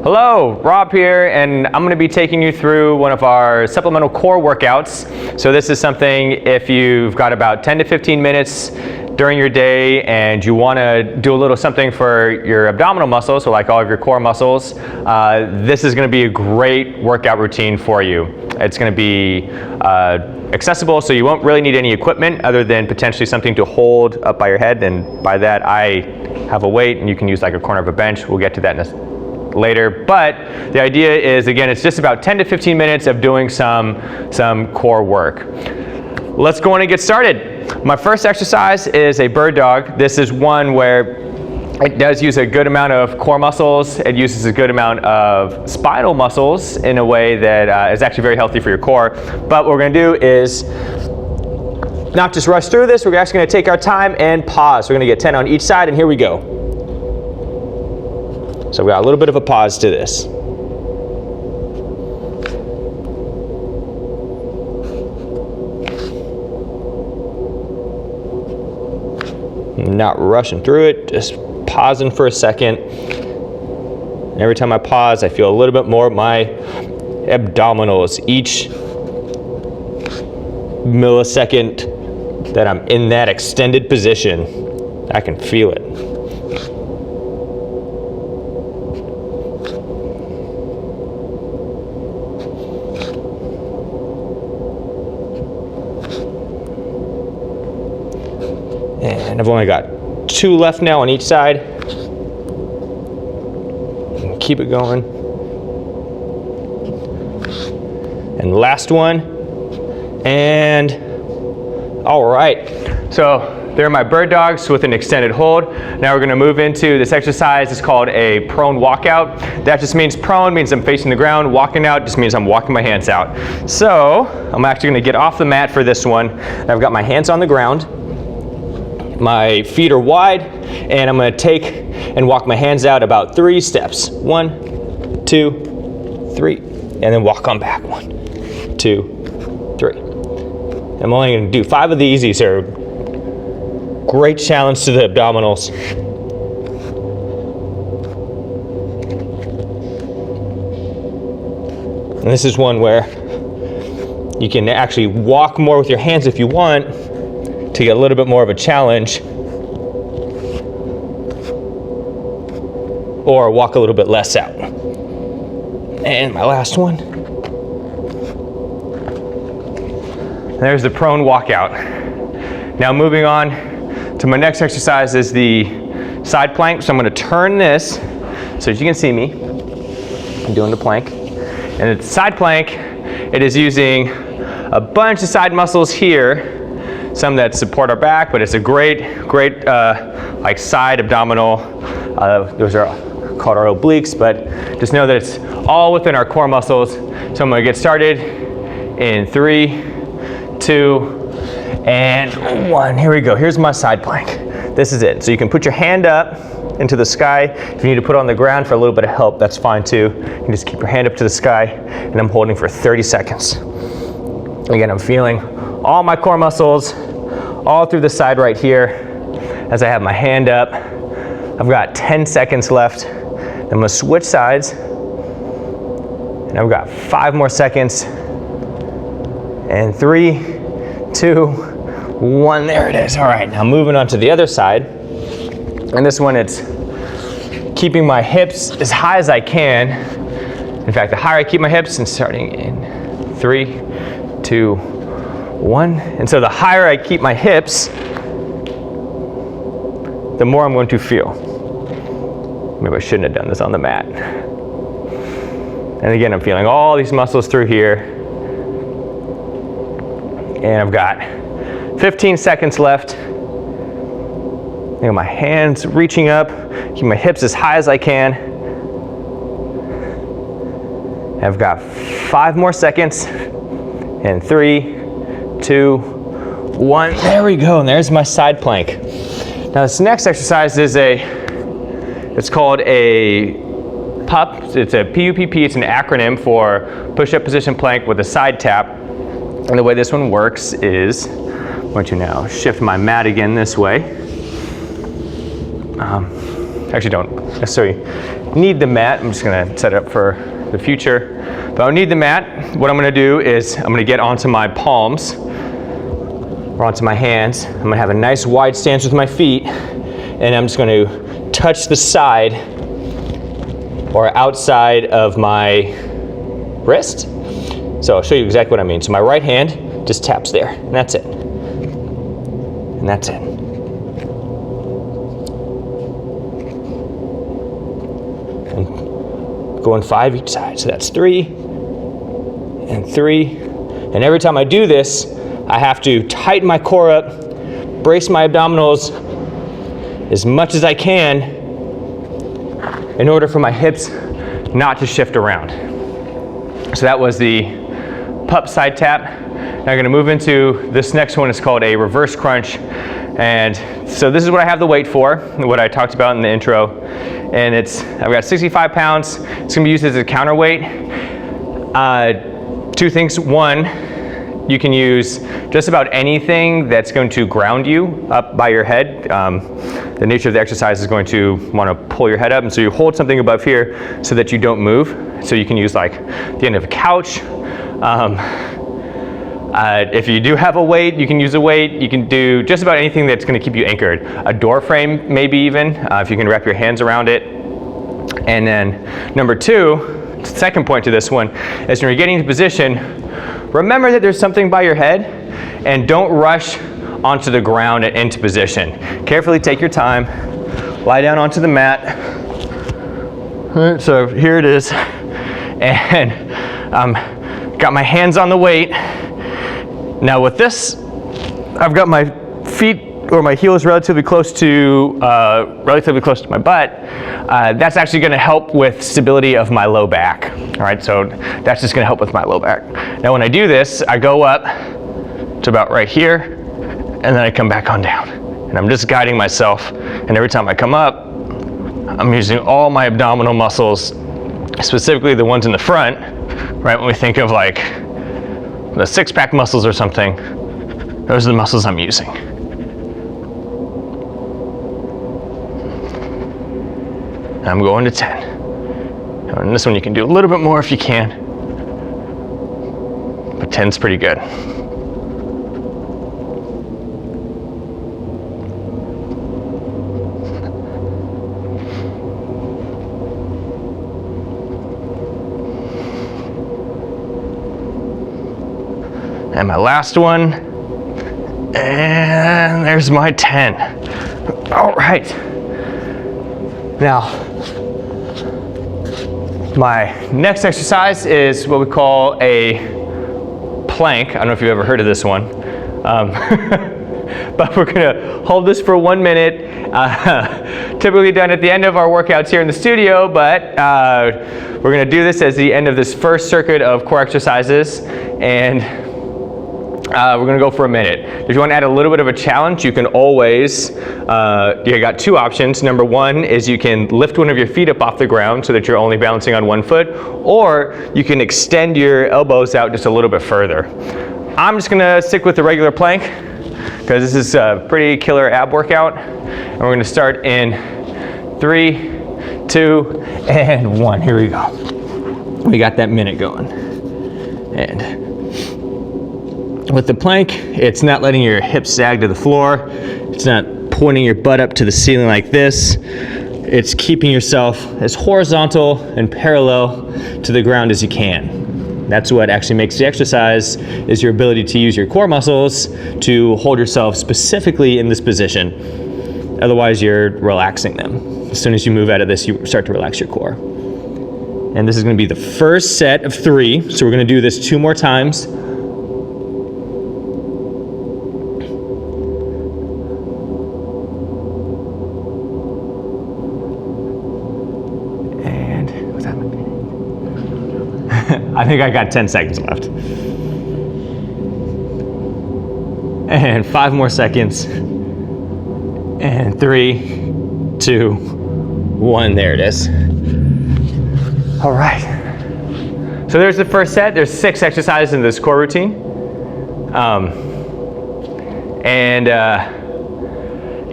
Hello, Rob here, and I'm going to be taking you through one of our supplemental core workouts. So this is something if you've got about 10 to 15 minutes during your day and you want to do a little something for your abdominal muscles, so like all of your core muscles, this is going to be a great workout routine for you. It's going to be accessible, so you won't really need any equipment other than potentially something to hold up by your head, and by that I have a weight and you can use like a corner of a bench. We'll get to that later, but the idea is, again, it's just about 10 to 15 minutes of doing some core work. Let's go on and get started. My first exercise is a bird dog. This is one where it does use a good amount of core muscles. It uses a good amount of spinal muscles in a way that is actually very healthy for your core. But what we're going to do is not just rush through this. We're actually going to take our time and pause. We're going to get 10 on each side, and here we go. So we got a little bit of a pause to this. Not rushing through it, just pausing for a second. And every time I pause, I feel a little bit more of my abdominals. Each millisecond that I'm in that extended position, I can feel it. And I've only got 2 left now on each side. Keep it going. And last one. And all right. So they're my bird dogs with an extended hold. Now we're gonna move into this exercise. It's called a prone walkout. That just means prone means I'm facing the ground. Walking out just means I'm walking my hands out. So I'm actually gonna get off the mat for this one. I've got my hands on the ground. My feet are wide, and I'm going to take and walk my hands out about 3 steps. 1, 2, 3, and then walk on back. 1, 2, 3. I'm only going to do 5 of these. These are great challenge to the abdominals. And this is one where you can actually walk more with your hands if you want, to get a little bit more of a challenge, or walk a little bit less out. And my last one. There's the prone walkout. Now moving on to my next exercise is the side plank. So I'm going to turn this so that you can see me. I'm doing the plank. And the side plank, it is using a bunch of side muscles here. Some that support our back, but it's a great like side abdominal. Those are called our obliques, but just know that it's all within our core muscles. So I'm gonna get started in 3, 2, and 1. Here we go. Here's my side plank. This is it. So you can put your hand up into the sky. If you need to put it on the ground for a little bit of help, that's fine too. You can just keep your hand up to the sky, and I'm holding for 30 seconds. Again, I'm feeling all my core muscles all through the side right here as I have my hand up. I've got 10 seconds left. I'm gonna switch sides, and I've got 5 more seconds. And 3, 2, 1, there it is. All right, now moving on to the other side. And this one, it's keeping my hips as high as I can. In fact, the higher I keep my hips, and starting in 3, 2, 1. And so the higher I keep my hips, the more I'm going to feel. Maybe I shouldn't have done this on the mat. And again, I'm feeling all these muscles through here. And I've got 15 seconds left. You know, my hands reaching up, keep my hips as high as I can. I've got 5 more seconds. And 3, 2, 1. There we go. And there's my side plank. Now this next exercise is it's called a PUP. It's a PUPP. It's an acronym for push-up position plank with a side tap. And the way this one works is, I'm going to now shift my mat again this way. actually don't necessarily need the mat. I'm just gonna set it up for the future. But I don't need the mat. What I'm gonna do is I'm gonna get onto my palms or onto my hands. I'm gonna have a nice wide stance with my feet, and I'm just gonna touch the side or outside of my wrist. So I'll show you exactly what I mean. So my right hand just taps there, and that's it. And that's it. And going 5 each side. So that's 3 and 3. And every time I do this, I have to tighten my core up, brace my abdominals as much as I can in order for my hips not to shift around. So that was the pup side tap. Now I'm gonna move into this next one. It's called a reverse crunch. And so this is what I have the weight for, what I talked about in the intro. And I've got 65 pounds. It's gonna be used as a counterweight. 2 things. One, you can use just about anything that's going to ground you up by your head. The nature of the exercise is going to want to pull your head up, and so you hold something above here so that you don't move. So you can use like the end of a couch. If you do have a weight, you can use a weight. You can do just about anything that's going to keep you anchored. A door frame, maybe even, if you can wrap your hands around it. And then number 2, second point to this one, is when you're getting into position, remember that there's something by your head, and don't rush onto the ground and into position. Carefully take your time, lie down onto the mat. All right, so here it is, and got my hands on the weight. Now with this, I've got my feet or my heels relatively close to my butt. That's actually going to help with stability of my low back. All right, so that's just going to help with my low back. Now when I do this, I go up to about right here, and then I come back on down. And I'm just guiding myself. And every time I come up, I'm using all my abdominal muscles, specifically the ones in the front. Right, when we think of like the six-pack muscles or something, those are the muscles I'm using. I'm going to 10. And this one you can do a little bit more if you can, but 10's pretty good. And my last one, and there's my 10. All right. Now, my next exercise is what we call a plank. I don't know if you've ever heard of this one. But we're gonna hold this for 1 minute. Typically done at the end of our workouts here in the studio, but we're gonna do this as the end of this first circuit of core exercises. And we're gonna go for a minute. If you want to add a little bit of a challenge, you can always, you got 2 options. Number 1 is you can lift one of your feet up off the ground so that you're only balancing on 1 foot, or you can extend your elbows out just a little bit further. I'm just gonna stick with the regular plank because this is a pretty killer ab workout. And we're gonna start in 3, 2, and 1. Here we go. We got that minute going. And with the plank, it's not letting your hips sag to the floor. It's not pointing your butt up to the ceiling like this. It's keeping yourself as horizontal and parallel to the ground as you can. That's what actually makes the exercise, is your ability to use your core muscles to hold yourself specifically in this position. Otherwise, you're relaxing them. As soon as you move out of this, you start to relax your core. And this is going to be the first set of 3. So we're going to do this 2 more times. I think I got 10 seconds left. And 5 more seconds. And 3, 2, 1, there it is. All right. So there's the first set. There's 6 exercises in this core routine.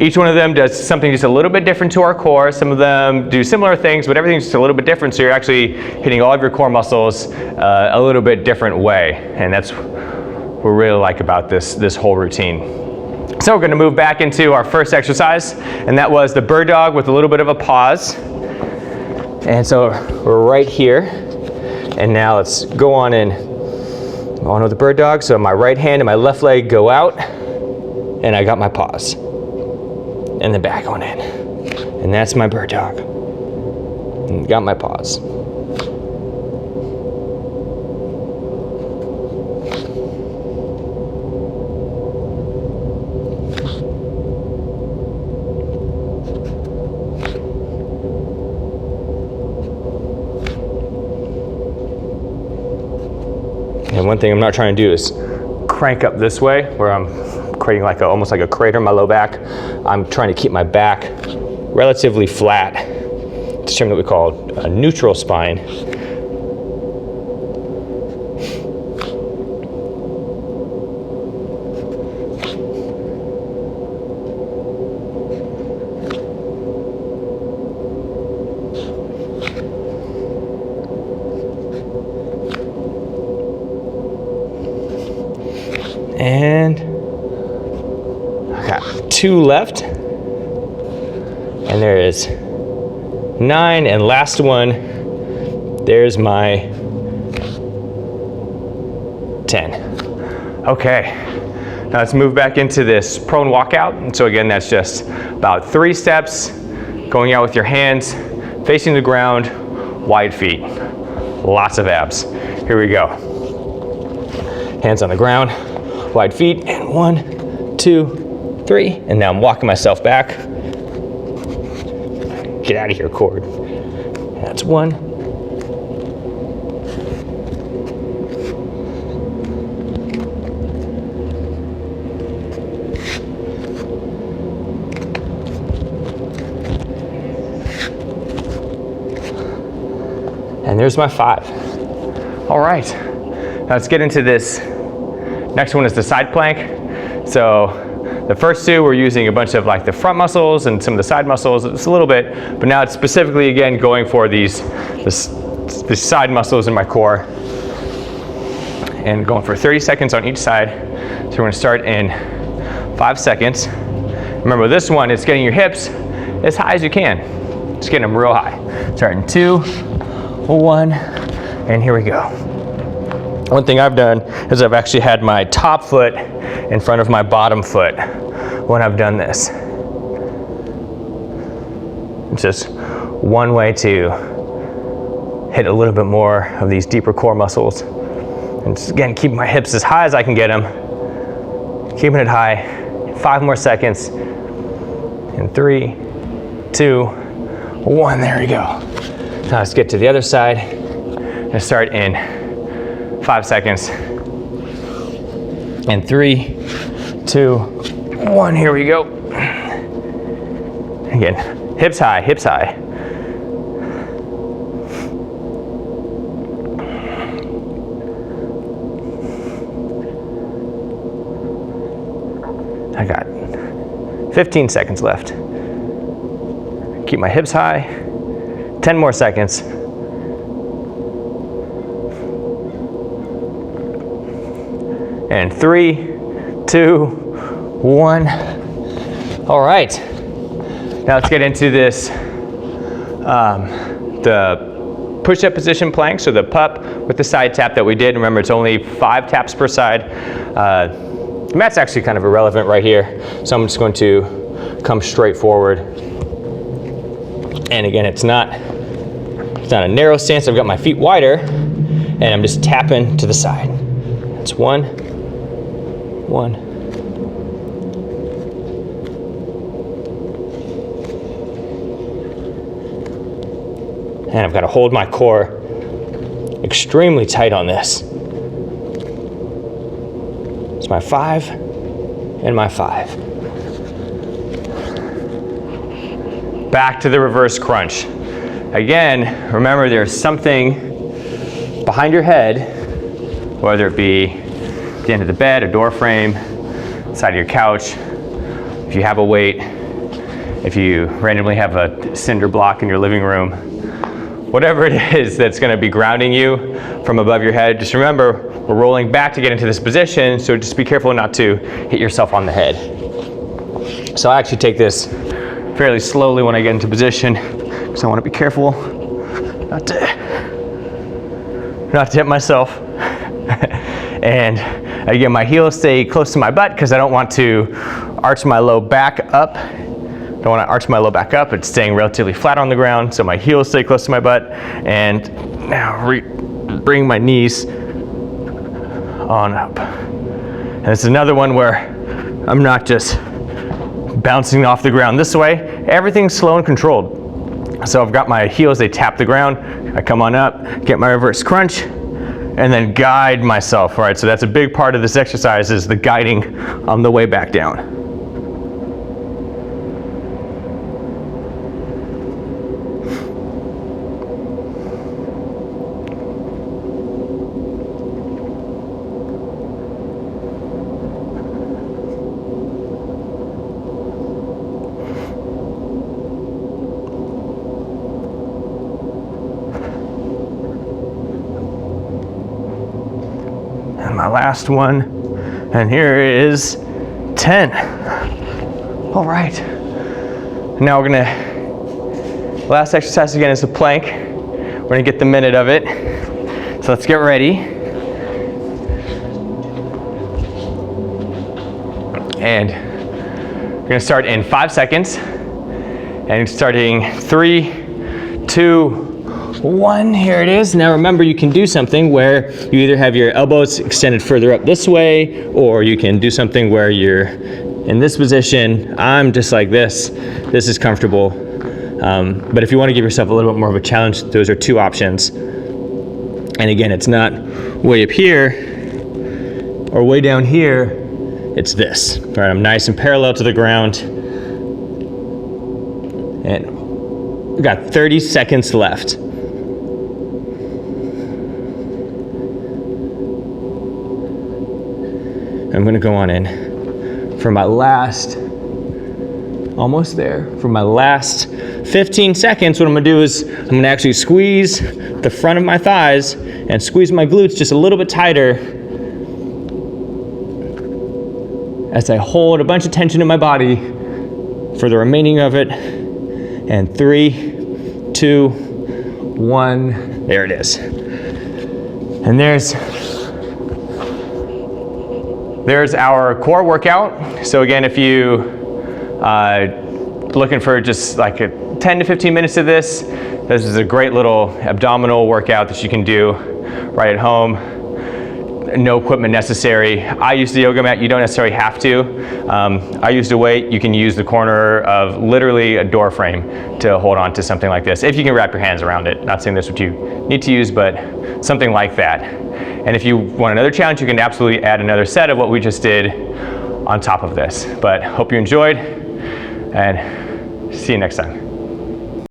Each one of them does something just a little bit different to our core. Some of them do similar things, but everything's just a little bit different, so you're actually hitting all of your core muscles a little bit different way, and that's what we really like about this whole routine. So we're gonna move back into our first exercise, and that was the bird dog with a little bit of a pause. And so we're right here, and now let's go on with the bird dog. So my right hand and my left leg go out, and I got my pause. And then back on in. And that's my bird dog. And got my pause. And one thing I'm not trying to do is crank up this way, where I'm creating like almost like a crater in my low back. I'm trying to keep my back relatively flat. It's something that we call a neutral spine. And I got 2 left. And there is 9, and last one, there's my 10. Okay, now let's move back into this prone walkout. And so again, that's just about 3 steps, going out with your hands, facing the ground, wide feet. Lots of abs. Here we go. Hands on the ground, wide feet, and 1, 2, 3, and now I'm walking myself back. Get out of here, cord. That's 1. And there's my 5. All right, now let's get into this. Next one is the side plank. So the first 2 we're using a bunch of like the front muscles and some of the side muscles. It's a little bit, but now it's specifically again going for the side muscles in my core, and going for 30 seconds on each side. So we're going to start in 5 seconds. Remember, this one is getting your hips as high as you can. Just getting them real high. Start in 2, 1, and here we go. One thing I've done is I've actually had my top foot in front of my bottom foot when I've done this. It's just one way to hit a little bit more of these deeper core muscles. And just, again, keep my hips as high as I can get them. Keeping it high. 5 more seconds. And 3, 2, 1. There we go. Now let's get to the other side. And start in 5 seconds. And 3, 2, 1. Here we go. Again, hips high, hips high. I got 15 seconds left. Keep my hips high. 10 more seconds. And 3, 2, 1. All right. Now let's get into this, the push-up position plank. So the pup with the side tap that we did. Remember, it's only 5 taps per side. The mat's actually kind of irrelevant right here. So I'm just going to come straight forward. And again, it's not a narrow stance. I've got my feet wider, and I'm just tapping to the side. That's 1. 1. And I've got to hold my core extremely tight on this. It's my 5 and my 5. Back to the reverse crunch. Again, remember, there's something behind your head, whether it be the end of the bed, a door frame, side of your couch. If you have a weight, if you randomly have a cinder block in your living room, whatever it is that's gonna be grounding you from above your head, just remember, we're rolling back to get into this position, so just be careful not to hit yourself on the head. So I actually take this fairly slowly when I get into position, because I wanna be careful not to hit myself. And again, my heels stay close to my butt because I don't want to arch my low back up. Don't want to arch my low back up. It's staying relatively flat on the ground, so my heels stay close to my butt. And now bring my knees on up. And it's another one where I'm not just bouncing off the ground this way. Everything's slow and controlled. So I've got my heels, they tap the ground. I come on up, get my reverse crunch, and then guide myself, right? So that's a big part of this exercise, is the guiding on the way back down. My last one, and here is 10. All right, now we're gonna, last exercise again is the plank. We're gonna get the minute of it. So let's get ready. And we're gonna start in 5 seconds, and starting 3, 2, 1, here it is. Now remember, you can do something where you either have your elbows extended further up this way, or you can do something where you're in this position. I'm just like this. This is comfortable. But if you want to give yourself a little bit more of a challenge, those are 2 options. And again, it's not way up here or way down here. It's this. All right, I'm nice and parallel to the ground. And we've got 30 seconds left. I'm gonna go on in for my last, almost there, for my last 15 seconds. What I'm gonna do is I'm gonna actually squeeze the front of my thighs and squeeze my glutes just a little bit tighter as I hold a bunch of tension in my body for the remaining of it. And 3, 2, 1, there it is. And there's our core workout. So again, if you looking for just like 10 to 15 minutes of this is a great little abdominal workout that you can do right at home. No equipment necessary. I use the yoga mat. You don't necessarily have to. I used a weight. You can use the corner of literally a door frame to hold on to something like this, if you can wrap your hands around it. Not saying this is what you need to use, but something like that. And if you want another challenge, you can absolutely add another set of what we just did on top of this. But hope you enjoyed, and see you next time.